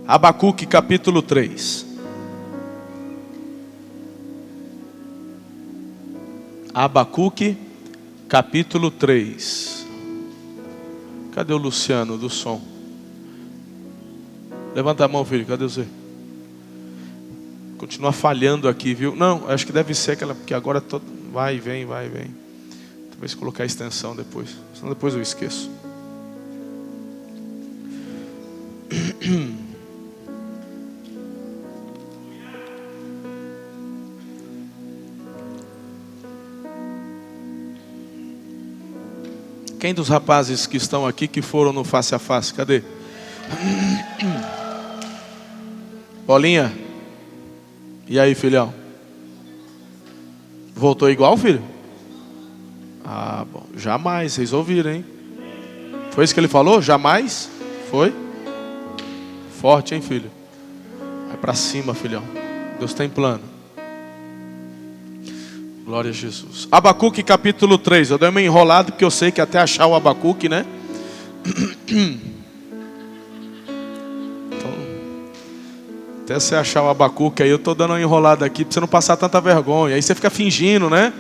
Abacuque capítulo 3. Abacuque capítulo 3. Cadê o Luciano do som? Levanta a mão, filho, cadê você? Continua falhando aqui, viu? Não, acho que deve ser aquela, porque agora todo vai e vem, vai e vem. Talvez colocar a extensão depois, senão depois eu esqueço. Quem dos rapazes que estão aqui que foram no face a face? Cadê? Paulinha. E aí, filhão? Voltou igual, filho? Ah, bom. Jamais, vocês ouviram, hein? Foi isso que ele falou? Jamais? Foi? Forte, hein, filho? Vai pra cima, filhão. Deus tem plano. Glória a Jesus. Abacuque capítulo 3. Eu dei uma enrolada porque eu sei que até achar o Abacuque, né? Então, até você achar o Abacuque aí, eu tô dando uma enrolada aqui pra você não passar tanta vergonha. Aí você fica fingindo, né?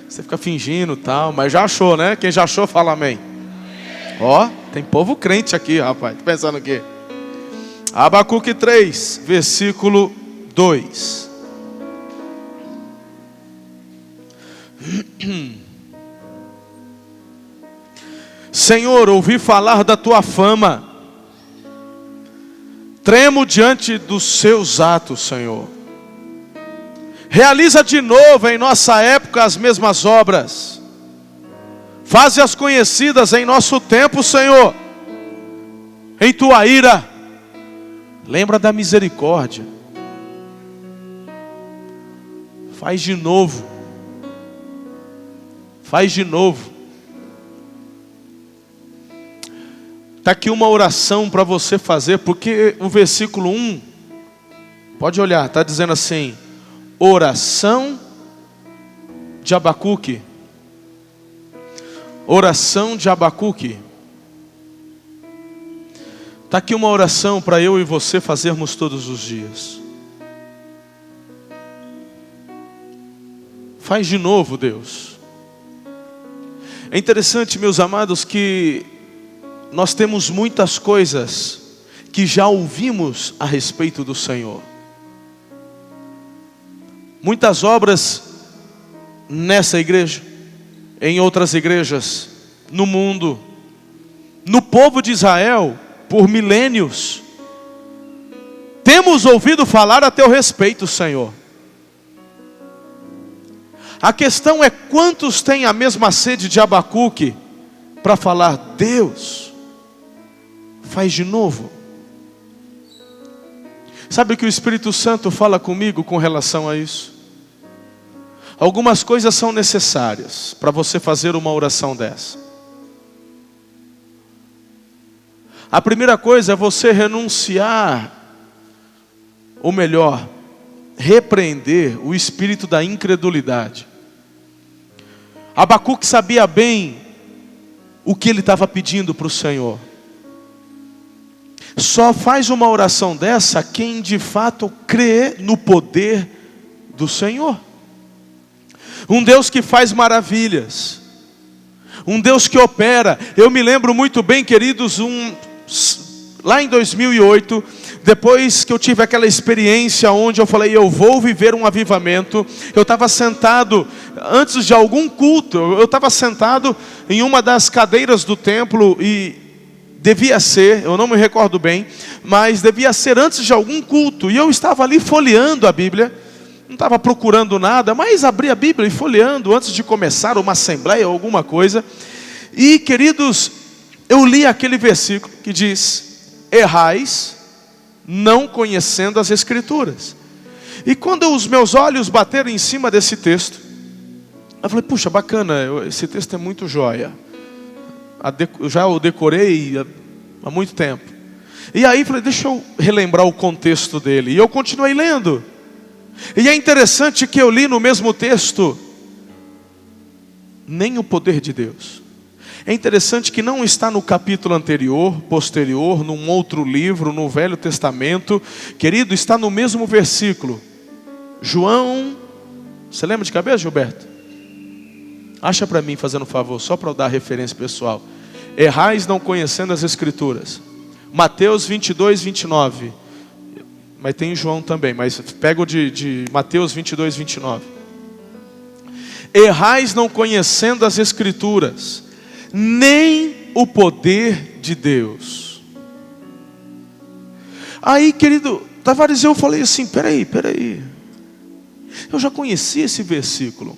Você fica fingindo e tal. Mas já achou, né? Quem já achou, fala amém. Ó, tem povo crente aqui, rapaz. Tô pensando o quê? Abacuque 3, versículo 2. Senhor, ouvi falar da tua fama, tremo diante dos seus atos, Senhor. Realiza de novo em nossa época as mesmas obras, faze-as conhecidas em nosso tempo, Senhor. Em tua ira, lembra da misericórdia, faz de novo. Faz de novo. Está aqui uma oração para você fazer, porque o versículo 1, pode olhar, está dizendo assim: oração de Abacuque. Oração de Abacuque. Está aqui uma oração para eu e você fazermos todos os dias. Faz de novo, Deus. É interessante, meus amados, que nós temos muitas coisas que já ouvimos a respeito do Senhor. Muitas obras nessa igreja, em outras igrejas, no mundo, no povo de Israel, por milênios. Temos ouvido falar a teu respeito, Senhor. A questão é quantos têm a mesma sede de Abacuque para falar: Deus, faz de novo. Sabe o que o Espírito Santo fala comigo com relação a isso? Algumas coisas são necessárias para você fazer uma oração dessa. A primeira coisa é você renunciar, ou melhor, repreender o espírito da incredulidade. Abacuque sabia bem o que ele estava pedindo para o Senhor. Só faz uma oração dessa quem de fato crê no poder do Senhor. Um Deus que faz maravilhas, um Deus que opera. Eu me lembro muito bem, queridos, lá em 2008, depois que eu tive aquela experiência onde eu falei: eu vou viver um avivamento. Eu estava sentado, antes de algum culto, eu estava sentado em uma das cadeiras do templo e devia ser, eu não me recordo bem, mas devia ser antes de algum culto. E eu estava ali folheando a Bíblia, não estava procurando nada, mas abri a Bíblia e folheando antes de começar uma assembleia ou alguma coisa. E, queridos, eu li aquele versículo que diz: errais não conhecendo as Escrituras. E quando os meus olhos bateram em cima desse texto, eu falei: puxa, bacana, esse texto é muito joia. Eu já o decorei há muito tempo. E aí falei: deixa eu relembrar o contexto dele. E eu continuei lendo. E é interessante que eu li no mesmo texto: nem o poder de Deus. É interessante que não está no capítulo anterior, posterior, num outro livro, no Velho Testamento. Querido, está no mesmo versículo. João, você lembra de cabeça, Gilberto? Acha para mim, fazendo um favor, só para eu dar referência pessoal. Errais não conhecendo as Escrituras. Mateus 22, 29. Mas tem João também, mas pega o de Mateus 22, 29. Errais não conhecendo as Escrituras, nem o poder de Deus. Aí, querido, Tavares, eu falei assim, peraí. Eu já conhecia esse versículo.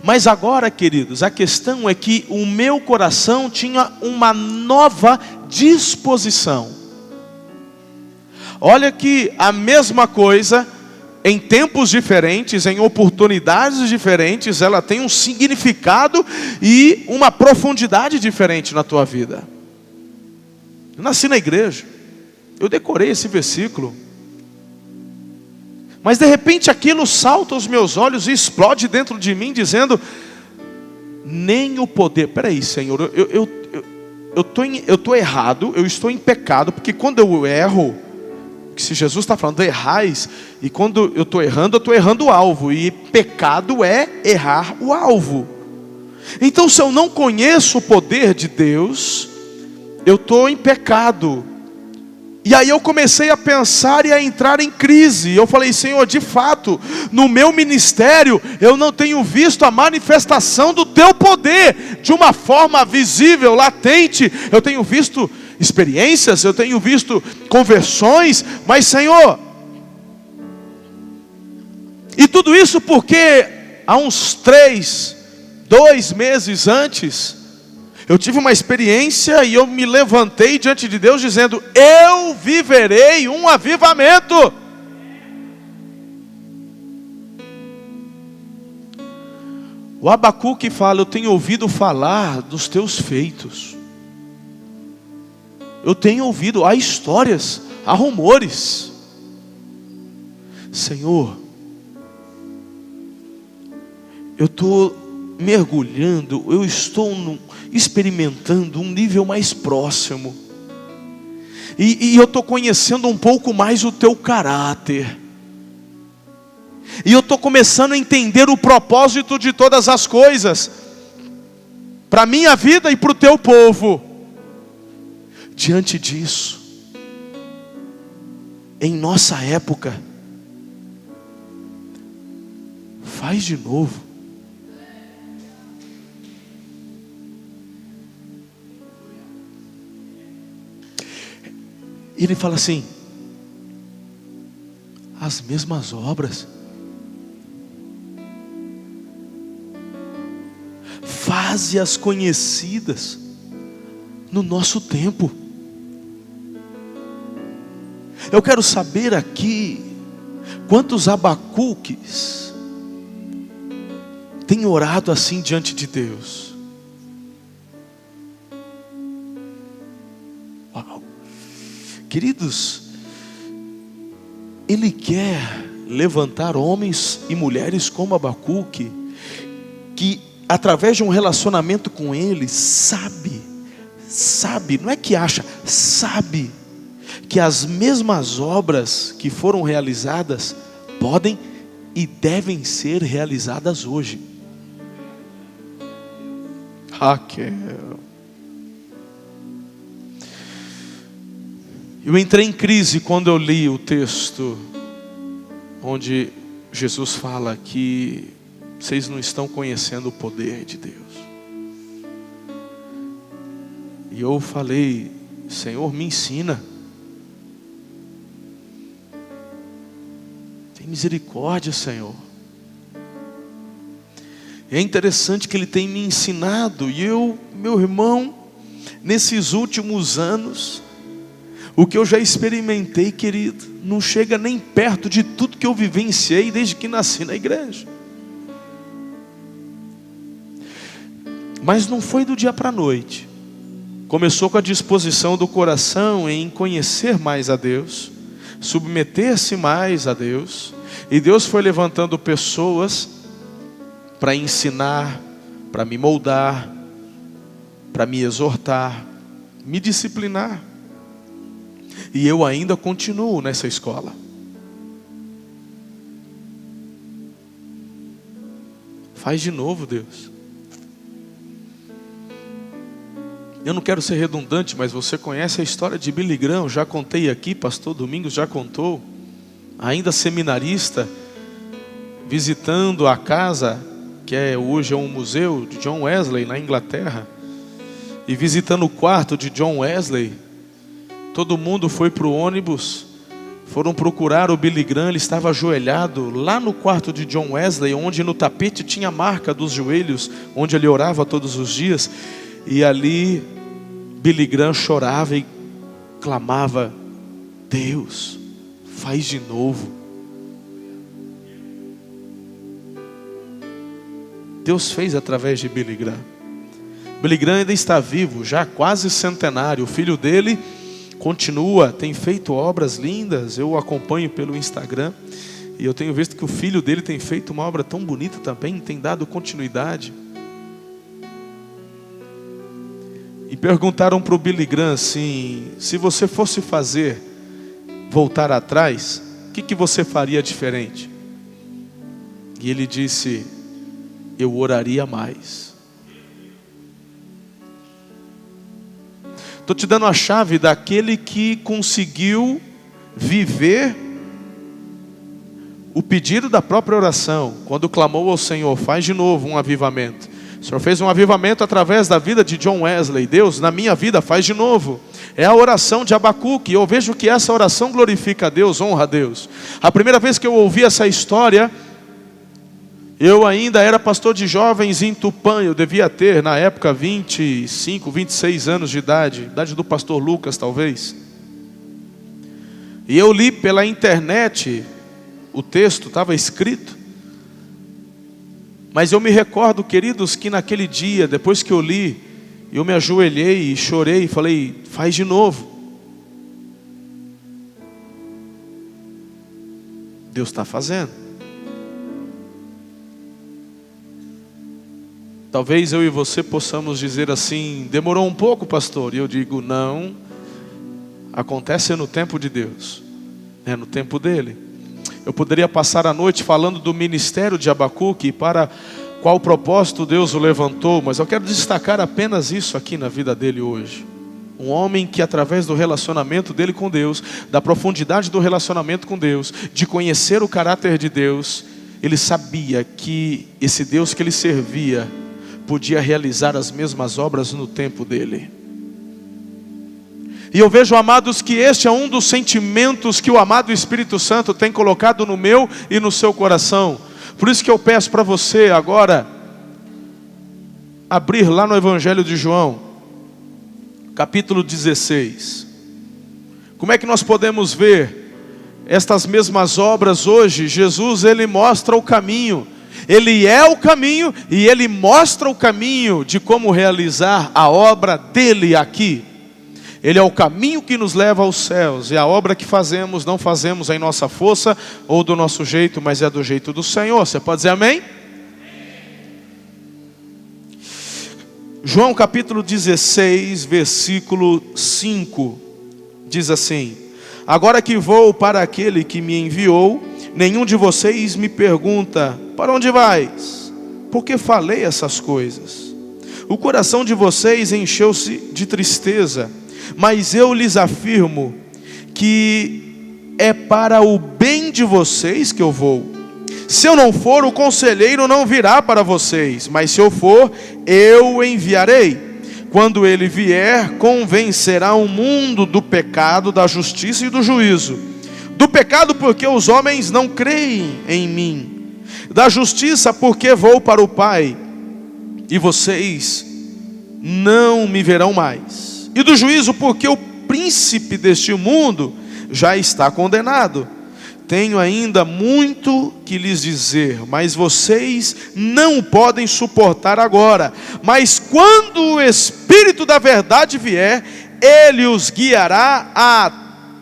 Mas agora, queridos, a questão é que o meu coração tinha uma nova disposição. Olha que a mesma coisa, em tempos diferentes, em oportunidades diferentes, ela tem um significado e uma profundidade diferente na tua vida. Eu nasci na igreja, eu decorei esse versículo, mas de repente aquilo salta aos meus olhos e explode dentro de mim, dizendo: nem o poder. Peraí, Senhor, eu estou errado, eu estou em pecado, porque quando eu erro, que se Jesus está falando errais, e quando eu estou errando o alvo, e pecado é errar o alvo. Então, se eu não conheço o poder de Deus, eu estou em pecado. E aí eu comecei a pensar e a entrar em crise. Eu falei: Senhor, de fato, no meu ministério, eu não tenho visto a manifestação do teu poder, de uma forma visível, latente. Eu tenho visto experiências, eu tenho visto conversões, mas Senhor, e tudo isso porque há uns 2 meses antes, eu tive uma experiência e eu me levantei diante de Deus dizendo: eu viverei um avivamento. O Abacuque fala: eu tenho ouvido falar dos teus feitos. Eu tenho ouvido, há histórias, há rumores. Senhor, eu estou mergulhando, eu estou experimentando um nível mais próximo. E eu estou conhecendo um pouco mais o teu caráter. E eu estou começando a entender o propósito de todas as coisas, para a minha vida e para o teu povo. Diante disso, em nossa época, faz de novo. Ele fala assim: as mesmas obras, faze-as conhecidas no nosso tempo. Eu quero saber aqui, quantos Abacuques têm orado assim diante de Deus? Uau. Queridos, Ele quer levantar homens e mulheres como Abacuque, que através de um relacionamento com Ele, sabe, não é que acha, sabe, que as mesmas obras que foram realizadas, podem e devem ser realizadas hoje. Raquel, eu entrei em crise quando eu li o texto onde Jesus fala que vocês não estão conhecendo o poder de Deus. E eu falei: Senhor, me ensina. Tem misericórdia, Senhor. É interessante que Ele tem me ensinado. E eu, meu irmão, nesses últimos anos, o que eu já experimentei, querido, não chega nem perto de tudo que eu vivenciei desde que nasci na igreja. Mas não foi do dia para a noite. Começou com a disposição do coração em conhecer mais a Deus, submeter-se mais a Deus. E Deus foi levantando pessoas para ensinar, para me moldar, para me exortar, me disciplinar. E eu ainda continuo nessa escola. Faz de novo, Deus. Eu não quero ser redundante, mas você conhece a história de Billy Graham, eu já contei aqui, pastor Domingos já contou. Ainda seminarista, visitando a casa, que hoje é um museu de John Wesley, na Inglaterra. E visitando o quarto de John Wesley, todo mundo foi para o ônibus, foram procurar o Billy Graham, ele estava ajoelhado lá no quarto de John Wesley, onde no tapete tinha a marca dos joelhos, onde ele orava todos os dias. E ali Billy Graham chorava e clamava: Deus, faz de novo. Deus fez através de Billy Graham. Billy Graham ainda está vivo, já quase centenário. O filho dele continua, tem feito obras lindas. Eu o acompanho pelo Instagram e eu tenho visto que o filho dele tem feito uma obra tão bonita também, tem dado continuidade. E perguntaram para o Billy Graham assim: se você fosse voltar atrás, o que você faria diferente? E ele disse: eu oraria mais. Estou te dando a chave daquele que conseguiu viver o pedido da própria oração, quando clamou ao Senhor: faz de novo um avivamento. O Senhor fez um avivamento através da vida de John Wesley. Deus, na minha vida, faz de novo. É a oração de Abacuque. Eu vejo que essa oração glorifica a Deus, honra a Deus. A primeira vez que eu ouvi essa história, eu ainda era pastor de jovens em Tupã. Eu devia ter, na época, 25, 26 anos de idade do pastor Lucas, talvez. E eu li pela internet, o texto estava escrito. Mas eu me recordo, queridos, que naquele dia, depois que eu li, eu me ajoelhei e chorei e falei: faz de novo. Deus está fazendo. Talvez eu e você possamos dizer assim: demorou um pouco, pastor. E eu digo: não, acontece no tempo de Deus, é no tempo dele. Eu poderia passar a noite falando do ministério de Abacuque, para qual propósito Deus o levantou, mas eu quero destacar apenas isso aqui na vida dele hoje. Um homem que, através do relacionamento dele com Deus, da profundidade do relacionamento com Deus, de conhecer o caráter de Deus, ele sabia que esse Deus que ele servia podia realizar as mesmas obras no tempo dele. E eu vejo, amados, que este é um dos sentimentos que o amado Espírito Santo tem colocado no meu e no seu coração. Por isso que eu peço para você agora abrir lá no Evangelho de João, capítulo 16. Como é que nós podemos ver estas mesmas obras hoje? Jesus, ele mostra o caminho. Ele é o caminho e ele mostra o caminho de como realizar a obra dele aqui. Ele é o caminho que nos leva aos céus. E a obra que fazemos, não fazemos em nossa força ou do nosso jeito, mas é do jeito do Senhor. Você pode dizer amém? João capítulo 16, versículo 5. Diz assim: agora que vou para aquele que me enviou, nenhum de vocês me pergunta: para onde vais? Porque falei essas coisas. O coração de vocês encheu-se de tristeza. Mas eu lhes afirmo que é para o bem de vocês que eu vou. Se eu não for, o conselheiro não virá para vocês, mas se eu for, eu o enviarei. Quando ele vier, convencerá o mundo do pecado, da justiça e do juízo. Do pecado, porque os homens não creem em mim. Da justiça, porque vou para o Pai, e vocês não me verão mais. E do juízo, porque o príncipe deste mundo já está condenado. Tenho ainda muito que lhes dizer, mas vocês não podem suportar agora. Mas quando o Espírito da verdade vier, ele os guiará a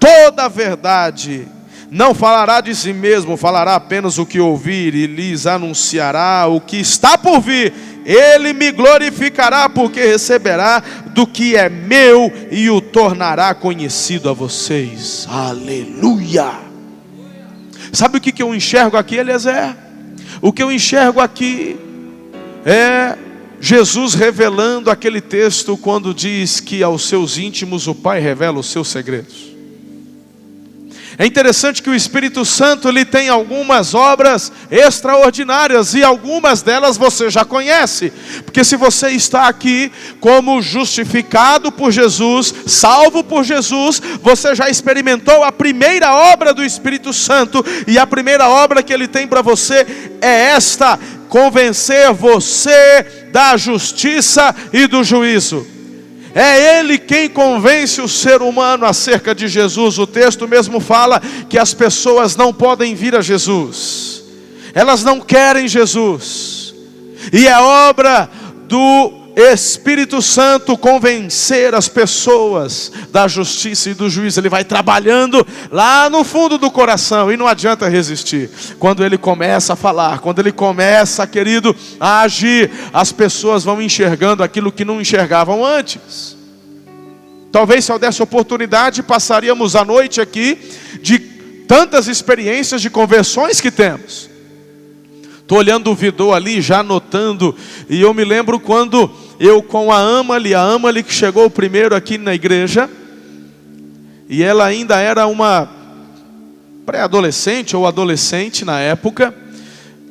toda a verdade. Não falará de si mesmo, falará apenas o que ouvir, e lhes anunciará o que está por vir. ele me glorificará, porque receberá do que é meu e o tornará conhecido a vocês. Aleluia! Sabe o que eu enxergo aqui, Eliezer? O que eu enxergo aqui é Jesus revelando aquele texto quando diz que aos seus íntimos o Pai revela os seus segredos. É interessante que o Espírito Santo ele tem algumas obras extraordinárias, e algumas delas você já conhece, porque se você está aqui como justificado por Jesus, salvo por Jesus, você já experimentou a primeira obra do Espírito Santo, e a primeira obra que ele tem para você é esta: convencer você da justiça e do juízo. É Ele quem convence o ser humano acerca de Jesus. O texto mesmo fala que as pessoas não podem vir a Jesus, elas não querem Jesus, e é obra do Espírito Santo convencer as pessoas da justiça e do juízo. Ele vai trabalhando lá no fundo do coração, e não adianta resistir. Quando ele começa a falar, quando ele começa, querido, a agir, as pessoas vão enxergando aquilo que não enxergavam antes. Talvez, se eu desse oportunidade, passaríamos a noite aqui de tantas experiências de conversões que temos. Estou olhando o Vidô ali, já anotando, e eu me lembro quando eu com a Amali que chegou primeiro aqui na igreja, e ela ainda era uma pré-adolescente ou adolescente na época,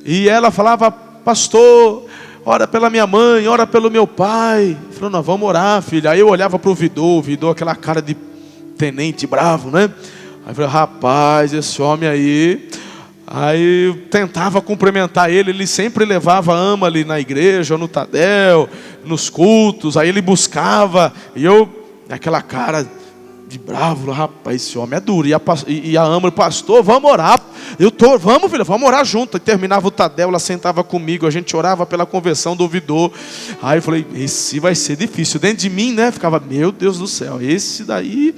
e ela falava: pastor, ora pela minha mãe, ora pelo meu pai. Falou: nós vamos orar, filha. Aí eu olhava para o Vidô, aquela cara de tenente bravo, né? Aí eu falei: rapaz, esse homem aí eu tentava cumprimentar ele. Ele sempre levava a Amali na igreja, no Tadel, nos cultos. Aí ele buscava, e eu, aquela cara de bravo: rapaz, esse homem é duro. E a Amali: pastor, vamos orar. Vamos, filha, vamos orar junto. E terminava o Tadel, ela sentava comigo, a gente orava pela conversão do Vidô. Aí eu falei: esse vai ser difícil. Dentro de mim, né, ficava: meu Deus do céu, esse daí.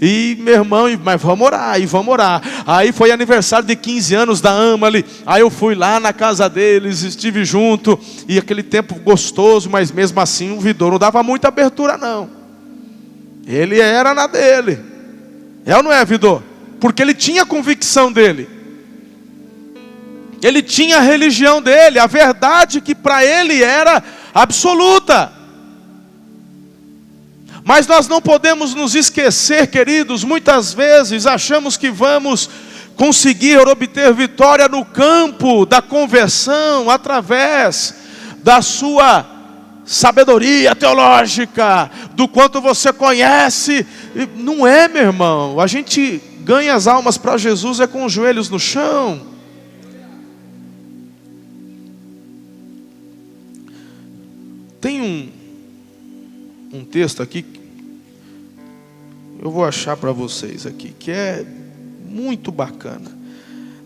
E meu irmão, mas vamos orar, e vamos orar. Aí foi aniversário de 15 anos da Amali. Aí eu fui lá na casa deles, estive junto, e aquele tempo gostoso, mas mesmo assim o Vidô não dava muita abertura não. Ele era na dele. É ou não é, Vidô? Porque ele tinha a convicção dele, ele tinha a religião dele, a verdade que para ele era absoluta. Mas nós não podemos nos esquecer, queridos, muitas vezes achamos que vamos conseguir obter vitória no campo da conversão através da sua sabedoria teológica, do quanto você conhece. Não é, meu irmão. A gente ganha as almas para Jesus com os joelhos no chão. Tem um texto aqui, eu vou achar para vocês aqui, que é muito bacana.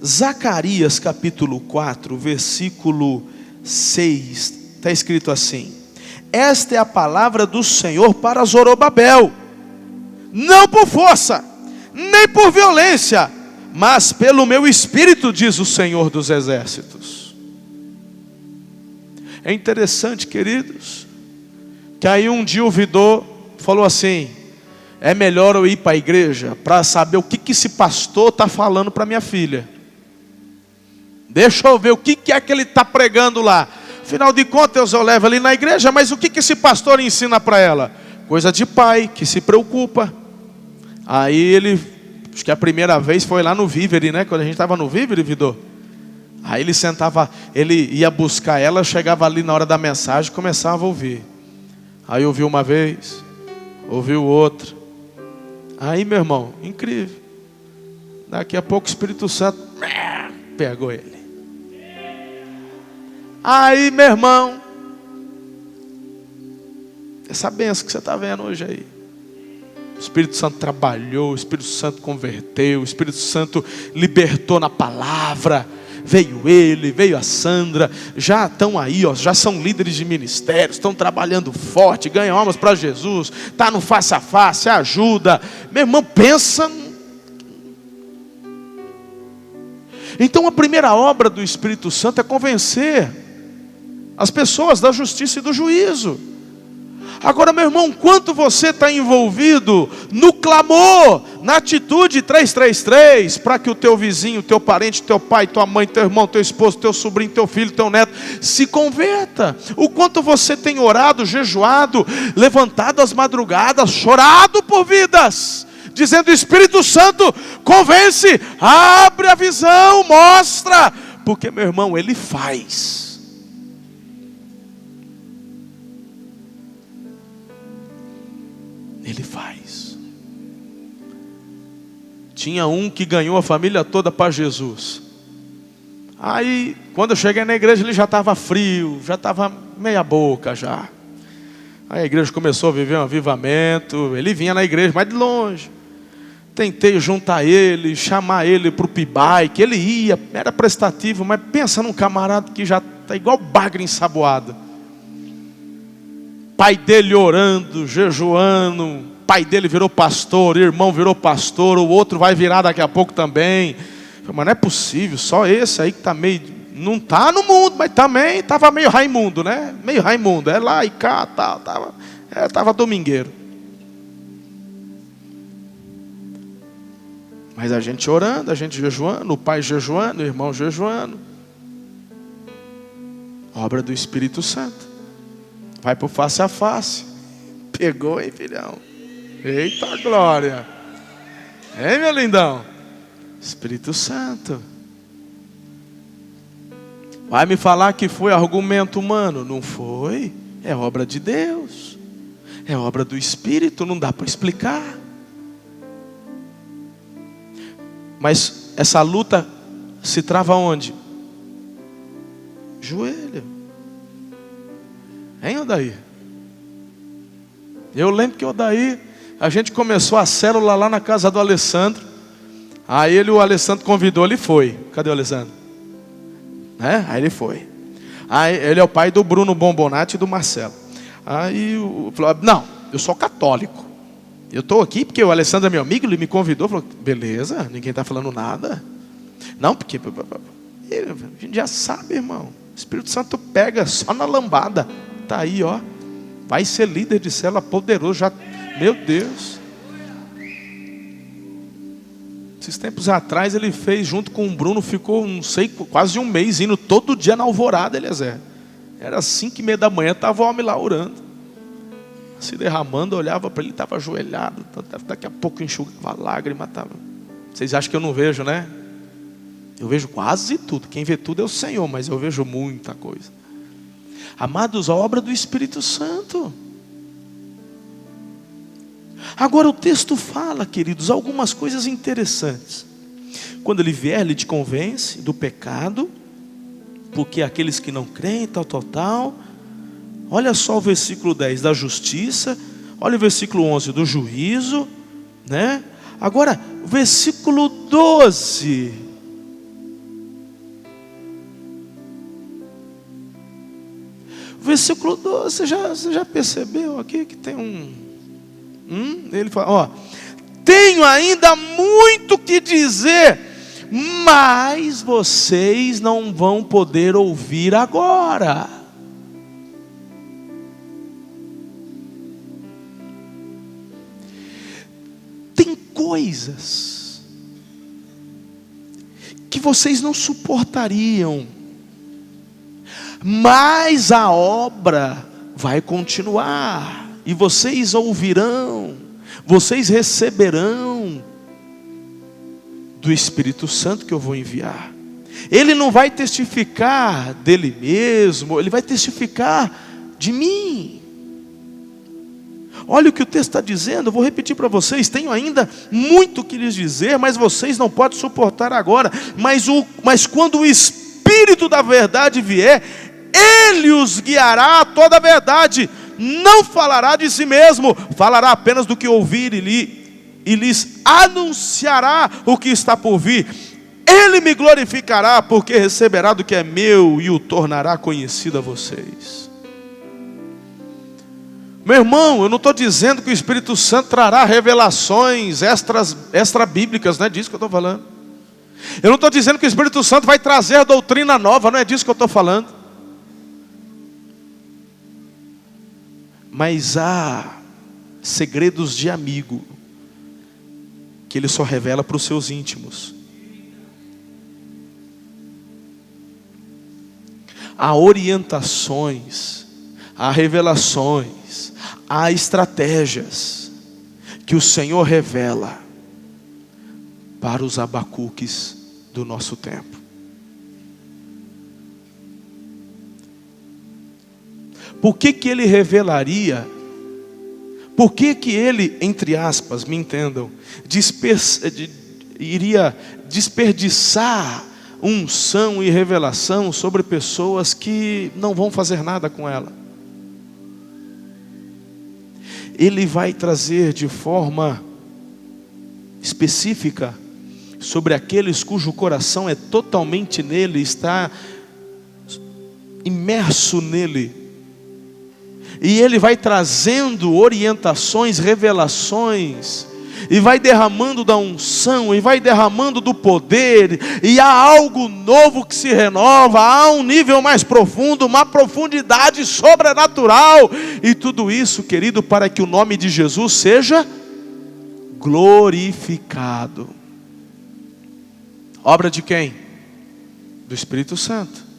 Zacarias capítulo 4, versículo 6, está escrito assim: esta é a palavra do Senhor para Zorobabel, não por força, nem por violência, mas pelo meu espírito, diz o Senhor dos exércitos. É interessante, queridos, que aí um dia o Vidô falou assim: é melhor eu ir para a igreja para saber o que esse pastor está falando para minha filha. Deixa eu ver o que é que ele está pregando lá. Afinal de contas eu levo ali na igreja, mas o que esse pastor ensina para ela? Coisa de pai que se preocupa. Aí ele, acho que a primeira vez foi lá no Vívere, né? Quando a gente estava no Vívere, Vidô. Aí ele sentava, ele ia buscar ela, chegava ali na hora da mensagem e começava a ouvir. Aí ouviu uma vez, ouviu outra. Aí, meu irmão, incrível. Daqui a pouco o Espírito Santo pegou ele. Aí, meu irmão, essa benção que você está vendo hoje aí. O Espírito Santo trabalhou, o Espírito Santo converteu, o Espírito Santo libertou na palavra. Veio ele, veio a Sandra, já estão aí, ó, já são líderes de ministérios, estão trabalhando forte, ganham almas para Jesus, está no face a face, ajuda. Meu irmão, pensa. Então a primeira obra do Espírito Santo é convencer as pessoas da justiça e do juízo. Agora, meu irmão, quanto você está envolvido no clamor, na atitude 333, para que o teu vizinho, teu parente, teu pai, tua mãe, teu irmão, teu esposo, teu sobrinho, teu filho, teu neto, se converta. O quanto você tem orado, jejuado, levantado às madrugadas, chorado por vidas, dizendo: Espírito Santo, convence, abre a visão, mostra. Porque, meu irmão, Ele faz. Ele faz. Tinha um que ganhou a família toda para Jesus. Aí, quando eu cheguei na igreja, ele já estava frio, já estava meia boca já. Aí a igreja começou a viver um avivamento. Ele vinha na igreja, mas de longe. Tentei juntar ele, chamar ele para o pibai, que ele ia, era prestativo, mas pensa num camarada que já está igual bagre ensaboado. Pai dele orando, jejuando, pai dele virou pastor, irmão virou pastor, o outro vai virar daqui a pouco também. Mas não é possível, só esse aí que está meio, não está no mundo, mas também estava meio Raimundo, né? Meio Raimundo, é lá e cá, tal, estava domingueiro. Mas a gente orando, a gente jejuando, o pai jejuando, o irmão jejuando. Obra do Espírito Santo. Vai para o face a face. Pegou, hein, filhão? Eita glória! Hein, meu lindão? Espírito Santo. Vai me falar que foi argumento humano? Não foi. É obra de Deus. É obra do Espírito, não dá para explicar. Mas essa luta se trava onde? Joelho. Hein, Odair? Eu lembro que Odair, a gente começou a célula lá na casa do Alessandro. Aí o Alessandro convidou, ele foi. Cadê o Alessandro? Aí ele foi. Aí ele é o pai do Bruno Bombonati e do Marcelo. Aí falou: não, eu sou católico. Eu estou aqui porque o Alessandro é meu amigo, ele me convidou. Falou: beleza, ninguém está falando nada. Não, porque a gente já sabe, irmão. O Espírito Santo pega só na lambada. Está aí, ó. Vai ser líder de célula poderoso. Já, meu Deus. Esses tempos atrás ele fez junto com o Bruno. Ficou, não sei, quase um mês indo todo dia na alvorada, Eliezer. Era 5:30 da manhã, estava o homem lá orando, se derramando. Olhava para ele, estava ajoelhado. Daqui a pouco enxugava a lágrima. Vocês acham que eu não vejo, né? Eu vejo quase tudo. Quem vê tudo é o Senhor, mas eu vejo muita coisa. Amados, a obra do Espírito Santo. Agora o texto fala, queridos, algumas coisas interessantes. Quando ele vier, ele te convence do pecado, porque aqueles que não creem, tal. Olha só o versículo 10 da justiça. Olha o versículo 11 do juízo, né? Agora, o versículo 12. Versículo 12, você já percebeu aqui que tem ele fala, ó: tenho ainda muito que dizer, mas vocês não vão poder ouvir agora. Tem coisas que vocês não suportariam, mas a obra vai continuar, e vocês ouvirão, vocês receberão do Espírito Santo que eu vou enviar. Ele não vai testificar dele mesmo, ele vai testificar de mim. Olha o que o texto está dizendo, eu vou repetir para vocês: tenho ainda muito que lhes dizer, mas vocês não podem suportar agora. Mas quando o Espírito da verdade vier, Ele os guiará a toda a verdade. Não falará de si mesmo, falará apenas do que ouvir e lhes anunciará o que está por vir. Ele me glorificará, porque receberá do que é meu e o tornará conhecido a vocês. Meu irmão, eu não estou dizendo que o Espírito Santo trará revelações extra bíblicas, não é disso que eu estou falando. Eu não estou dizendo que o Espírito Santo vai trazer doutrina nova, não é disso que eu estou falando. Mas há segredos de amigo que Ele só revela para os seus íntimos. Há orientações, há revelações, há estratégias que o Senhor revela para os Abacuques do nosso tempo. Por que que Ele revelaria? Por que que Ele, entre aspas, me entendam, iria desperdiçar unção e revelação sobre pessoas que não vão fazer nada com ela? Ele vai trazer de forma específica sobre aqueles cujo coração é totalmente nele, está imerso nele. E Ele vai trazendo orientações, revelações, e vai derramando da unção, e vai derramando do poder, e há algo novo que se renova, há um nível mais profundo, uma profundidade sobrenatural, e tudo isso, querido, para que o nome de Jesus seja glorificado. Obra de quem? Do Espírito Santo.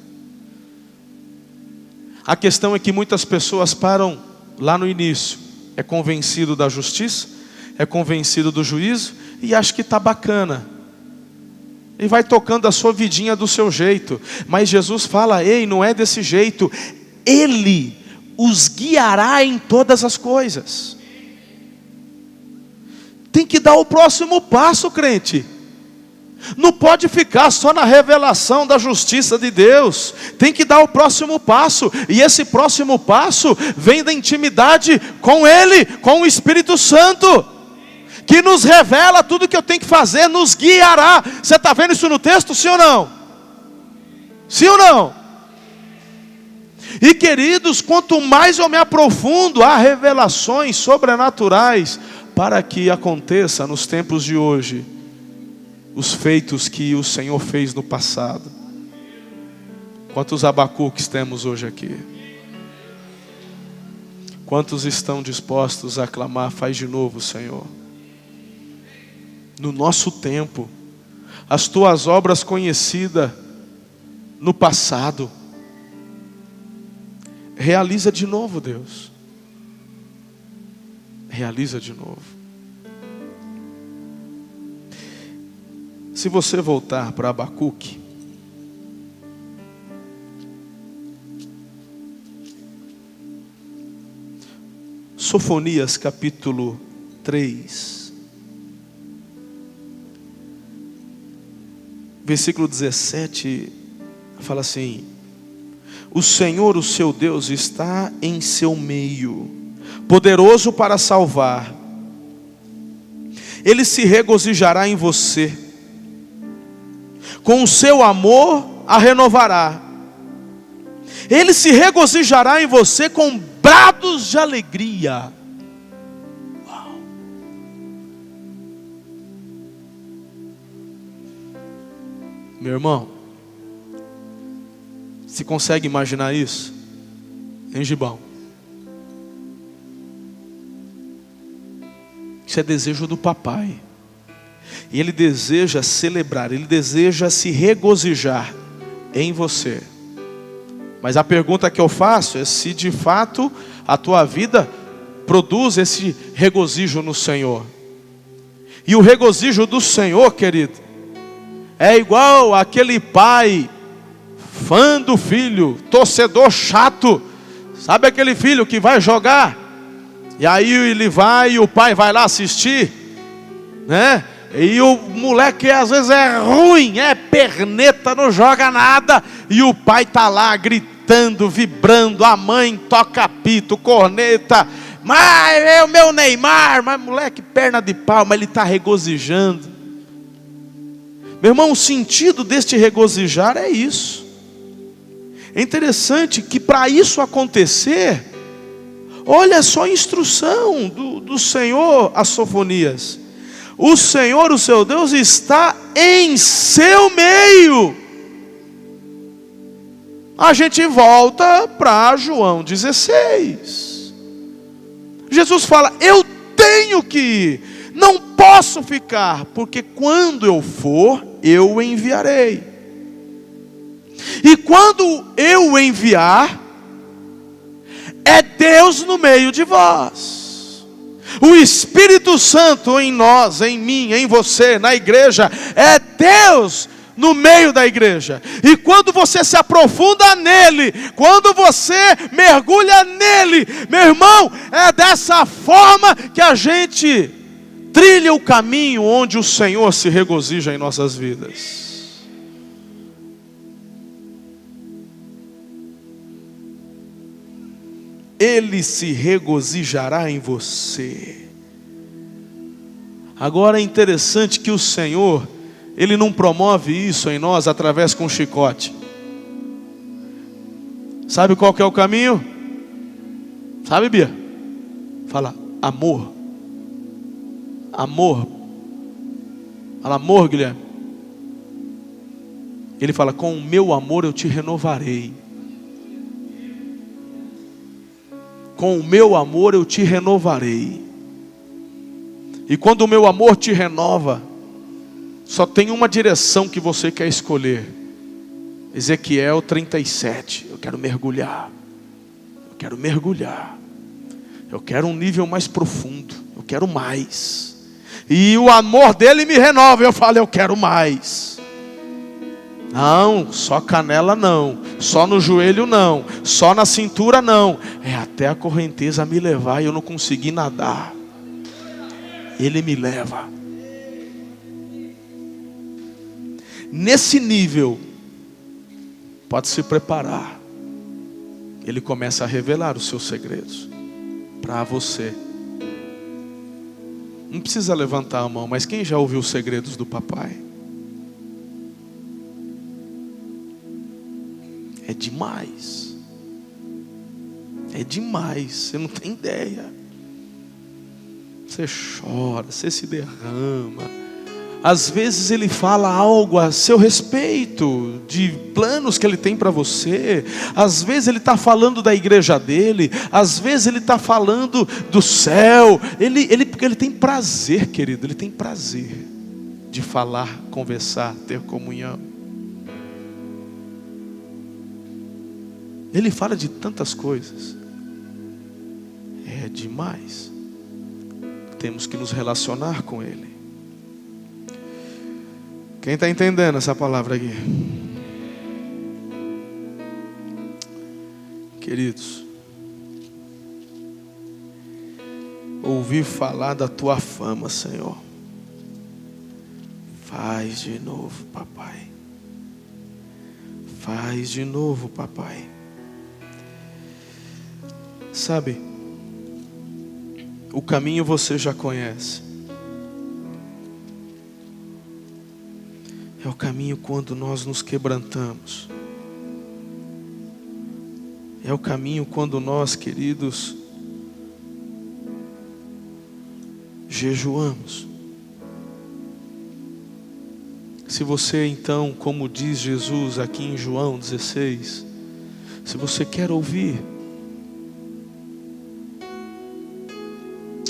A questão é que muitas pessoas param lá no início, é convencido da justiça, é convencido do juízo, e acha que está bacana, e vai tocando a sua vidinha do seu jeito. Mas Jesus fala: ei, não é desse jeito, Ele os guiará em todas as coisas. Tem que dar o próximo passo, crente. Não pode ficar só na revelação da justiça de Deus. Tem que dar o próximo passo. E esse próximo passo vem da intimidade com Ele, com o Espírito Santo, que nos revela tudo que eu tenho que fazer, nos guiará. Você está vendo isso no texto, sim ou não? Sim ou não? E queridos, quanto mais eu me aprofundo, há revelações sobrenaturais para que aconteça nos tempos de hoje os feitos que o Senhor fez no passado. Quantos Abacuques temos hoje aqui? Quantos estão dispostos a clamar: faz de novo, Senhor? No nosso tempo, as tuas obras conhecidas no passado, realiza de novo, Deus. Realiza de novo. Se você voltar para Abacuque, Sofonias capítulo 3, versículo 17, fala assim: o Senhor, o seu Deus, está em seu meio, poderoso para salvar. Ele se regozijará em você, com o seu amor a renovará. Ele se regozijará em você com brados de alegria. Uau. Meu irmão, você consegue imaginar isso? Hein, Gibão? Isso é desejo do papai. E Ele deseja celebrar, Ele deseja se regozijar em você. Mas a pergunta que eu faço é se de fato a tua vida produz esse regozijo no Senhor. E o regozijo do Senhor, querido, é igual aquele pai fã do filho, torcedor chato. Sabe aquele filho que vai jogar? E aí ele vai e o pai vai lá assistir, né? E o moleque às vezes é ruim, é perneta, não joga nada. E o pai está lá gritando, vibrando. A mãe toca apito, corneta. Mas é o meu Neymar. Mas moleque, perna de pau, mas ele está regozijando. Meu irmão, o sentido deste regozijar é isso. É interessante que para isso acontecer, olha só a instrução do Senhor a Sofonias. O Senhor, o seu Deus, está em seu meio. A gente volta para João 16. Jesus fala: eu tenho que ir, não posso ficar, porque quando eu for, eu o enviarei. E quando eu o enviar, é Deus no meio de vós. O Espírito Santo em nós, em mim, em você, na igreja, é Deus no meio da igreja. E quando você se aprofunda nele, quando você mergulha nele, meu irmão, é dessa forma que a gente trilha o caminho onde o Senhor se regozija em nossas vidas. Ele se regozijará em você. Agora é interessante que o Senhor, Ele não promove isso em nós através com chicote. Sabe qual que é o caminho? Sabe, Bia? Fala: amor. Amor. Fala: amor, Guilherme. Ele fala: com o meu amor eu te renovarei. Com o meu amor eu te renovarei. E quando o meu amor te renova, só tem uma direção que você quer escolher. Ezequiel 37. Eu quero mergulhar. Eu quero mergulhar. Eu quero um nível mais profundo. Eu quero mais. E o amor dele me renova. Eu falo: eu quero mais. Não, só canela não. Só no joelho não. Só na cintura não. É até a correnteza me levar e eu não conseguir nadar. Ele me leva. Nesse nível, pode se preparar. Ele começa a revelar os seus segredos para você. Não precisa levantar a mão, mas quem já ouviu os segredos do papai? É demais. É demais, você não tem ideia. Você chora, você se derrama. Às vezes ele fala algo a seu respeito, de planos que ele tem para você. Às vezes ele está falando da igreja dele. Às vezes ele está falando do céu. Porque ele tem prazer, querido. Ele tem prazer de falar, conversar, ter comunhão. Ele fala de tantas coisas. É demais. Temos que nos relacionar com ele. Quem está entendendo essa palavra aqui? Queridos, ouvi falar da tua fama, Senhor. Faz de novo, papai. Faz de novo, papai. Sabe, o caminho você já conhece. É o caminho quando nós nos quebrantamos. É o caminho quando nós, queridos, jejuamos. Se você então, como diz Jesus aqui em João 16, se você quer ouvir,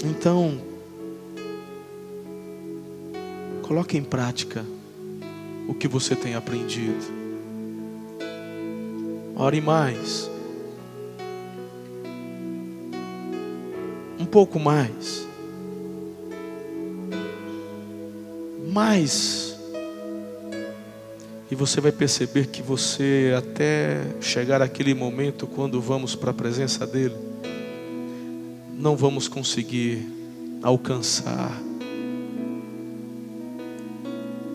então, coloque em prática o que você tem aprendido. Ore mais. Um pouco mais. Mais. E você vai perceber que você, até chegar aquele momento quando vamos para a presença dele, não vamos conseguir alcançar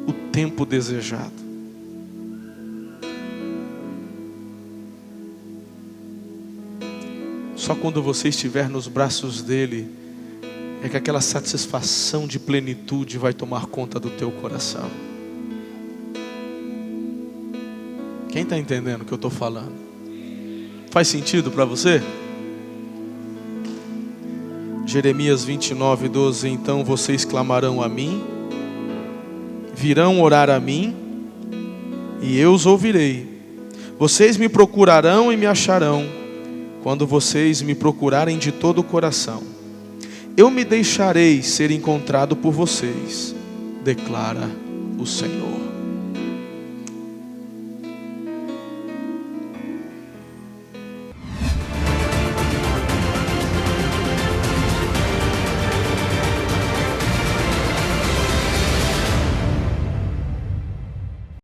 o tempo desejado. Só quando você estiver nos braços dele é que aquela satisfação de plenitude vai tomar conta do teu coração. Quem está entendendo o que eu estou falando? Faz sentido para você? Jeremias 29:12. Então vocês clamarão a mim, virão orar a mim, e eu os ouvirei. Vocês me procurarão e me acharão, quando vocês me procurarem de todo o coração. eu me deixarei ser encontrado por vocês, declara o Senhor.